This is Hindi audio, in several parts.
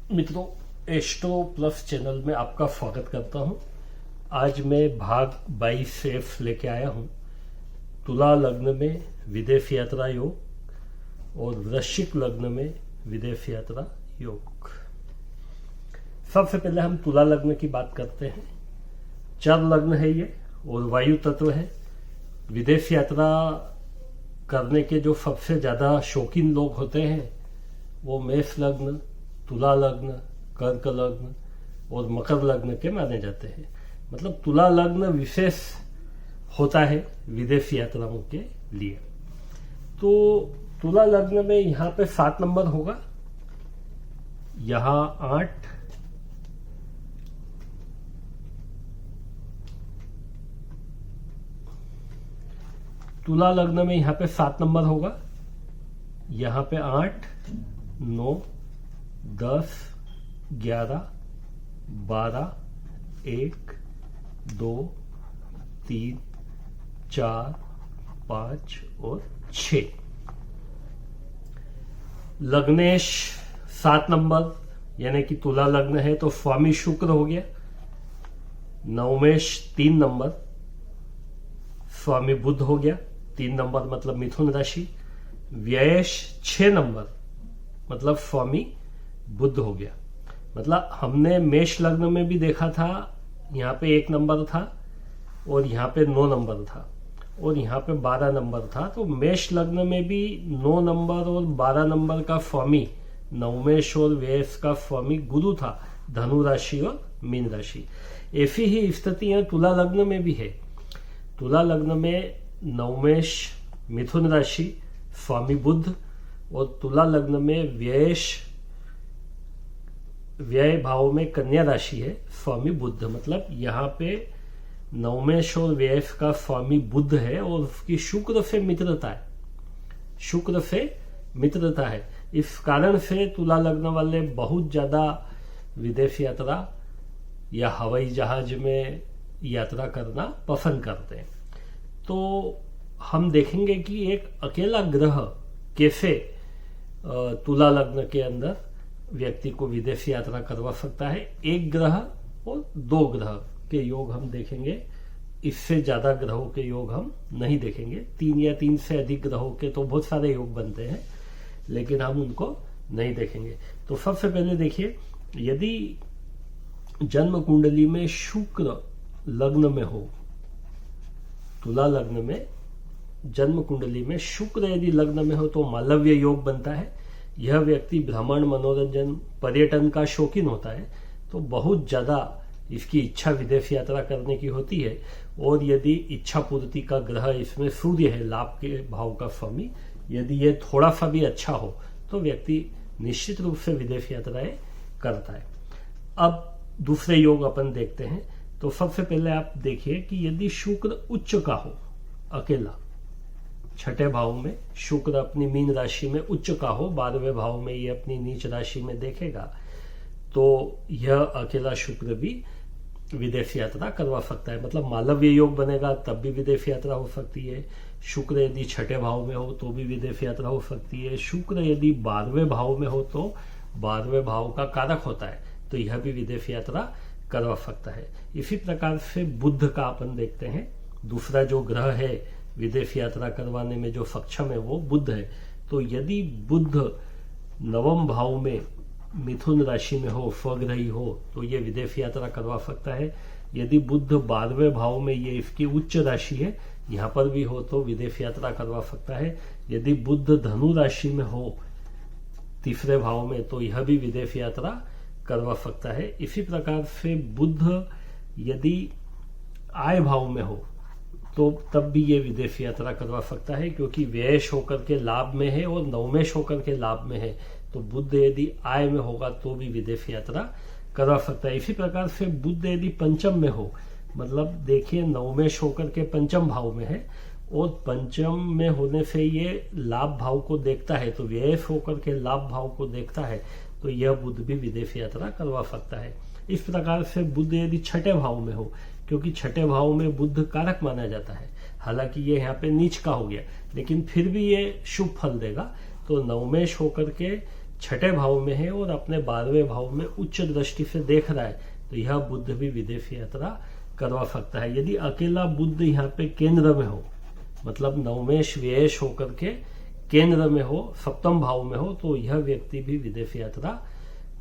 मित्रों, एस्ट्रो प्लस चैनल में आपका स्वागत करता हूं। आज मैं भाग 22 सेफ लेके आया हूं। तुला लग्न में विदेश यात्रा योग और वृश्चिक लग्न में विदेश यात्रा योग। सबसे पहले हम तुला लग्न की बात करते हैं। चर लग्न है ये और वायु तत्व है। विदेश यात्रा करने के जो सबसे ज्यादा शौकीन लोग होते हैं वो मेष लग्न, तुला लग्न, कर्क लग्न और मकर लग्न के माने जाते हैं। मतलब तुला लग्न विशेष होता है विदेश यात्राओं के लिए। तो तुला लग्न में यहां पे 7 नंबर होगा, यहां 8, तुला लग्न में यहां पे 7 नंबर होगा, यहां पे 8, 9, 10, 11, 12, 1, 2, 3, 4, 5 और 6। लग्नेश 7 नंबर यानी कि तुला लग्न है तो स्वामी शुक्र हो गया। नवमेश 3 नंबर, स्वामी बुध हो गया। 3 नंबर मतलब मिथुन राशि। व्ययेश 6 नंबर मतलब स्वामी बुध हो गया। मतलब हमने मेष लग्न में भी देखा था, यहाँ पे 1 नंबर था और यहाँ पे 9 नंबर था और यहाँ पे 12 नंबर था। तो मेष लग्न में भी 9 नंबर और 12 नंबर का स्वामी नवमेश और व्ययेश का स्वामी गुरु था, धनु राशि और मीन राशि। ऐसी ही स्थितियां तुला लग्न में भी है। तुला लग्न में नवमेश मिथुन राशि स्वामी बुध और तुला लग्न में व्यय भाव में कन्या राशि है स्वामी बुध। मतलब यहाँ पे नवमेश और व्यय का स्वामी बुध है और उसकी शुक्र से मित्रता है, शुक्र से मित्रता है। इस कारण से तुला लग्न वाले बहुत ज्यादा विदेश यात्रा या हवाई जहाज में यात्रा करना पसंद करते हैं। तो हम देखेंगे कि एक अकेला ग्रह कैसे तुला लग्न के अंदर व्यक्ति को विदेश यात्रा करवा सकता है। 1 ग्रह और 2 ग्रह के योग हम देखेंगे, इससे ज्यादा ग्रहों के योग हम नहीं देखेंगे। 3 या 3 से अधिक ग्रहों के तो बहुत सारे योग बनते हैं, लेकिन हम उनको नहीं देखेंगे। तो सबसे पहले देखिए, यदि जन्म कुंडली में शुक्र लग्न में हो, तुला लग्न में जन्म कुंडली में शुक्र यदि लग्न में हो तो मालव्य योग बनता है। यह व्यक्ति भ्रमण, मनोरंजन, पर्यटन का शौकीन होता है, तो बहुत ज्यादा इसकी इच्छा विदेश यात्रा करने की होती है। और यदि इच्छा पूर्ति का ग्रह इसमें सूर्य है, लाभ के भाव का स्वामी, यदि ये थोड़ा सा भी अच्छा हो तो व्यक्ति निश्चित रूप से विदेश यात्राएं करता है। अब दूसरे योग अपन देखते हैं। तो सबसे पहले आप देखिए कि यदि शुक्र उच्च का हो, अकेला 6ठे भाव में शुक्र अपनी मीन राशि में उच्च का हो, 12वें भाव में ये अपनी नीच राशि में देखेगा, तो यह अकेला शुक्र भी विदेश यात्रा करवा सकता है। मतलब मालव्य योग बनेगा तब भी विदेश यात्रा हो सकती है। शुक्र यदि 6ठे भाव में हो तो भी विदेश यात्रा हो सकती है। शुक्र यदि 12वें भाव में हो तो 12वें भाव का कारक होता है, तो यह भी विदेश यात्रा करवा सकता है। इसी प्रकार से बुध का अपन देखते हैं। दूसरा जो ग्रह है विदेश यात्रा करवाने में जो सक्षम है वो बुध है। तो यदि बुध 9वें भाव में मिथुन राशि में हो, स्वग्रही हो, तो ये विदेश यात्रा करवा सकता है। यदि बुध 12वें भाव में, ये इसकी उच्च राशि है, यहाँ पर भी हो तो विदेश यात्रा करवा सकता है। यदि बुध धनु राशि में हो 3रे भाव में, तो यह भी विदेश यात्रा करवा सकता है। इसी प्रकार से बुध यदि आय भाव में हो तो तब भी ये विदेश यात्रा करवा सकता है, क्योंकि व्ययश होकर के लाभ में है और नवमेश होकर के लाभ में है। तो बुध यदि आय में होगा तो भी विदेश यात्रा करवा सकता है। इसी प्रकार से बुध यदि पंचम में हो, मतलब देखिए नवमेश होकर के पंचम भाव में है और पंचम में होने से ये लाभ भाव को देखता है, तो व्ययश होकर के लाभ भाव को देखता है, तो यह बुध भी विदेश यात्रा करवा सकता है। इस प्रकार से बुध यदि 6ठे भाव में हो, क्योंकि 6ठे भाव में बुध कारक माना जाता है, हालांकि ये यहाँ पे नीच का हो गया, लेकिन फिर भी ये शुभ फल देगा। तो नवमेश होकर के छठे भाव में है और अपने 12वें भाव में उच्च दृष्टि से देख रहा है, तो यह बुध भी विदेश यात्रा करवा सकता है। यदि अकेला बुध यहाँ पे केंद्र में हो, मतलब नवमेश व्ययश होकर के केंद्र में हो, सप्तम भाव में हो, तो यह व्यक्ति भी विदेश यात्रा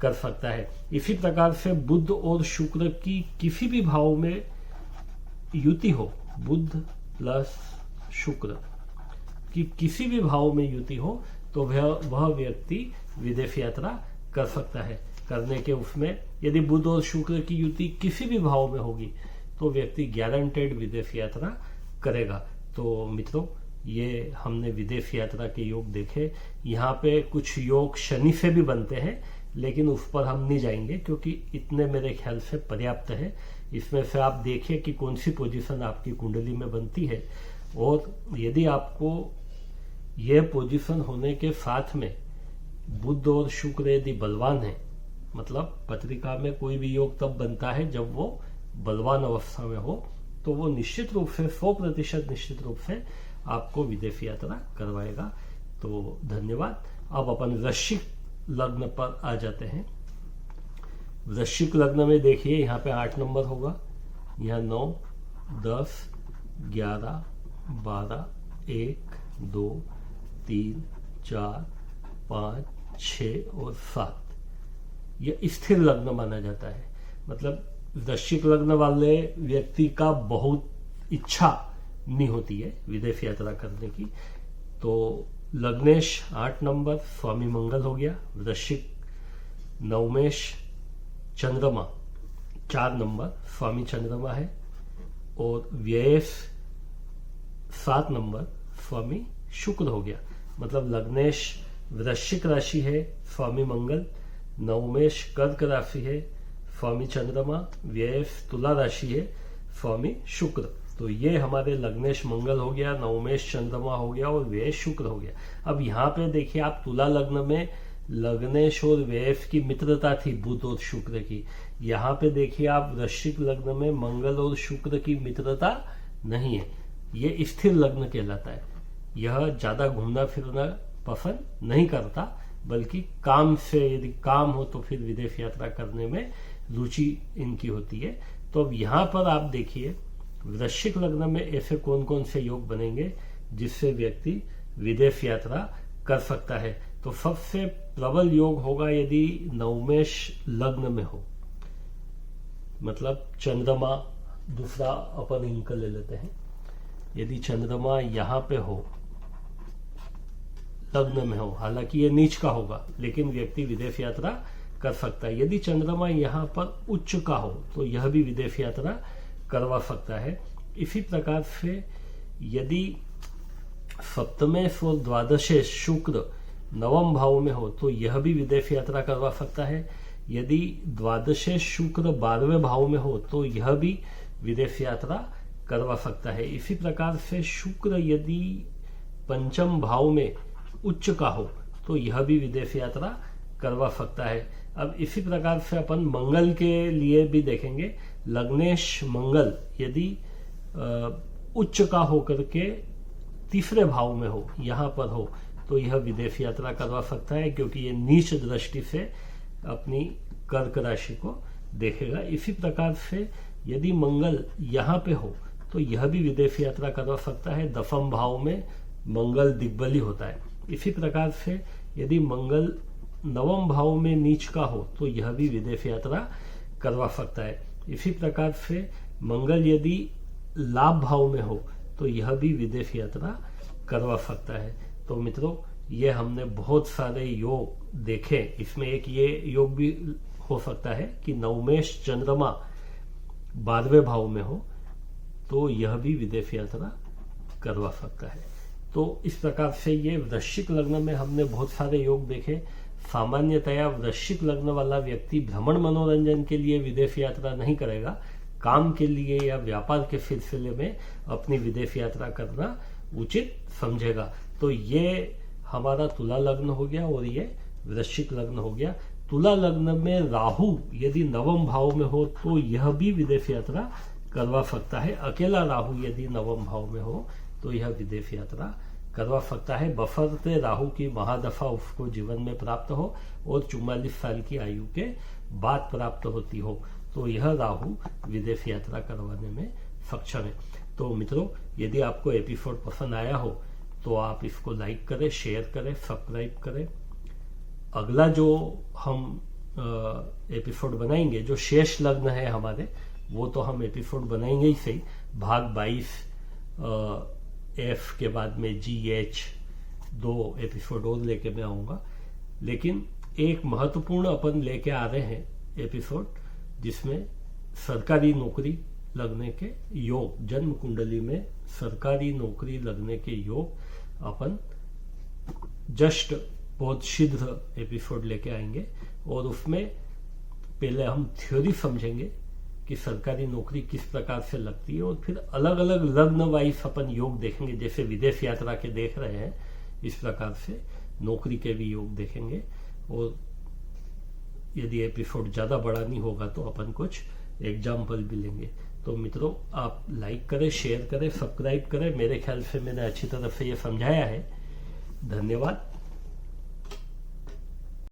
कर सकता है। इसी प्रकार से बुध और शुक्र की किसी भी भाव में युति हो, बुध प्लस शुक्र की किसी भी भाव में युति हो, तो वह व्यक्ति विदेश यात्रा कर सकता है। करने के उसमें यदि बुध और शुक्र की युति किसी भी भाव में होगी तो व्यक्ति गारंटेड विदेश यात्रा करेगा। तो मित्रों, ये हमने विदेश यात्रा के योग देखे। यहाँ पे कुछ योग शनि से भी बनते हैं, लेकिन उस पर हम नहीं जाएंगे क्योंकि इतने मेरे ख्याल से पर्याप्त है। इसमें से आप देखिए कि कौन सी पोजीशन आपकी कुंडली में बनती है, और यदि आपको यह पोजीशन होने के साथ में बुध और शुक्र यदि बलवान है, मतलब पत्रिका में कोई भी योग तब बनता है जब वो बलवान अवस्था में हो, तो वो निश्चित रूप से 100% निश्चित रूप से आपको विदेश यात्रा करवाएगा। तो धन्यवाद। अब अपन वृश्चिक लग्न पर आ जाते हैं। वृश्चिक लग्न में देखिए, यहाँ पे 8 नंबर होगा, यहाँ 9, 10, 11, 12, 1, 2, 3, 4, 5, 6 और 7। यह स्थिर लग्न माना जाता है। मतलब वृश्चिक लग्न वाले व्यक्ति का बहुत इच्छा नहीं होती है विदेश यात्रा करने की। तो लग्नेश 8 नंबर स्वामी मंगल हो गया। वृश्चिक नवमेश चंद्रमा 4 नंबर स्वामी चंद्रमा है, और व्ययेश 7 नंबर स्वामी शुक्र हो गया। मतलब लग्नेश वृश्चिक राशि है, स्वामी मंगल, नवमेश कर्क राशि है, स्वामी चंद्रमा, व्ययेश तुला राशि है, स्वामी शुक्र। तो ये हमारे लग्नेश मंगल हो गया, नवमेश चंद्रमा हो गया और व्ययेश शुक्र हो गया। अब यहाँ पे देखिए आप, तुला लग्न में लग्नेश और व्ययेश की मित्रता थी बुध और शुक्र की। यहाँ पे देखिए आप, वृश्चिक लग्न में मंगल और शुक्र की मित्रता नहीं है। ये स्थिर लग्न कहलाता है। यह ज्यादा घूमना फिरना पसंद नहीं करता, बल्कि काम से, यदि काम हो तो फिर विदेश यात्रा करने में रुचि इनकी होती है। तो अब यहाँ पर आप देखिए, वृश्चिक लग्न में ऐसे कौन कौन से योग बनेंगे जिससे व्यक्ति विदेश यात्रा कर सकता है। तो सबसे प्रबल योग होगा यदि नवमेश लग्न में हो, मतलब चंद्रमा, दूसरा अपन इनका ले लेते हैं। यदि चंद्रमा यहाँ पे हो, लग्न में हो, हालांकि ये नीच का होगा, लेकिन व्यक्ति विदेश यात्रा कर सकता है। यदि चंद्रमा यहाँ पर उच्च का हो तो यह भी विदेश यात्रा करवा सकता है। इसी प्रकार से यदि सप्तमेश और द्वादशेश शुक्र नवम भाव में हो तो यह भी विदेश यात्रा करवा सकता है। यदि द्वादशेश शुक्र 12वें भाव में हो तो यह भी विदेश यात्रा करवा सकता है। इसी प्रकार से शुक्र यदि पंचम भाव में उच्च का हो तो यह भी विदेश यात्रा करवा सकता है। अब इसी प्रकार से अपन मंगल के लिए भी देखेंगे। लग्नेश मंगल यदि उच्च का होकर के तीसरे भाव में हो, यहाँ पर हो, तो यह विदेश यात्रा करवा सकता है, क्योंकि ये नीच दृष्टि से अपनी कर्क राशि को देखेगा। इसी प्रकार से यदि मंगल यहाँ पे हो तो यह भी विदेश यात्रा करवा सकता है। दसम भाव में मंगल दिग्बली होता है। इसी प्रकार से यदि मंगल नवम भाव में नीच का हो तो यह भी विदेश यात्रा करवा सकता है। इसी प्रकार से मंगल यदि लाभ भाव में हो तो यह भी विदेश यात्रा करवा सकता है। तो मित्रों, ये हमने बहुत सारे योग देखे। इसमें एक ये योग भी हो सकता है कि नवमेश चंद्रमा 12वें भाव में हो तो यह भी विदेश यात्रा करवा सकता है। तो इस प्रकार से ये वृश्चिक लग्न में हमने बहुत सारे योग देखे। सामान्यतया वृश्चिक लग्न वाला व्यक्ति भ्रमण मनोरंजन के लिए विदेश यात्रा नहीं करेगा, काम के लिए या व्यापार के सिलसिले में अपनी विदेश यात्रा करना उचित समझेगा। तो ये हमारा तुला लग्न हो गया और ये वृश्चिक लग्न हो गया। तुला लग्न में राहु यदि नवम भाव में हो तो यह भी विदेश यात्रा करवा सकता है। अकेला राहु यदि नवम भाव में हो तो यह विदेश यात्रा करवा सकता है, बफरते राहु की महादफा उसको जीवन में प्राप्त हो और 44 साल की आयु के बाद प्राप्त होती हो, तो यह राहु विदेश यात्रा करवाने में सक्षम है। तो मित्रों, यदि आपको एपिसोड पसंद आया हो तो आप इसको लाइक करें, शेयर करें, सब्सक्राइब करें। अगला जो हम एपिसोड बनाएंगे, जो शेष लग्न है हमारे, वो तो हम एपिसोड बनाएंगे ही सही। भाग 22 एफ के बाद में GH 2 एपिसोड और लेके मैं आऊंगा। लेकिन एक महत्वपूर्ण अपन लेके आ रहे हैं एपिसोड, जिसमें सरकारी नौकरी लगने के योग, जन्म कुंडली में सरकारी नौकरी लगने के योग अपन जस्ट बहुत शीघ्र एपिसोड लेके आएंगे। और उसमें पहले हम थ्योरी समझेंगे कि सरकारी नौकरी किस प्रकार से लगती है, और फिर अलग अलग लग्न वाइज अपन योग देखेंगे। जैसे विदेश यात्रा के देख रहे हैं, इस प्रकार से नौकरी के भी योग देखेंगे। और यदि एपिसोड ज्यादा बड़ा नहीं होगा तो अपन कुछ एग्जाम्पल भी लेंगे। तो मित्रों, आप लाइक करें, शेयर करें, सब्सक्राइब करें। मेरे ख्याल से मैंने अच्छी तरह से ये समझाया है। धन्यवाद।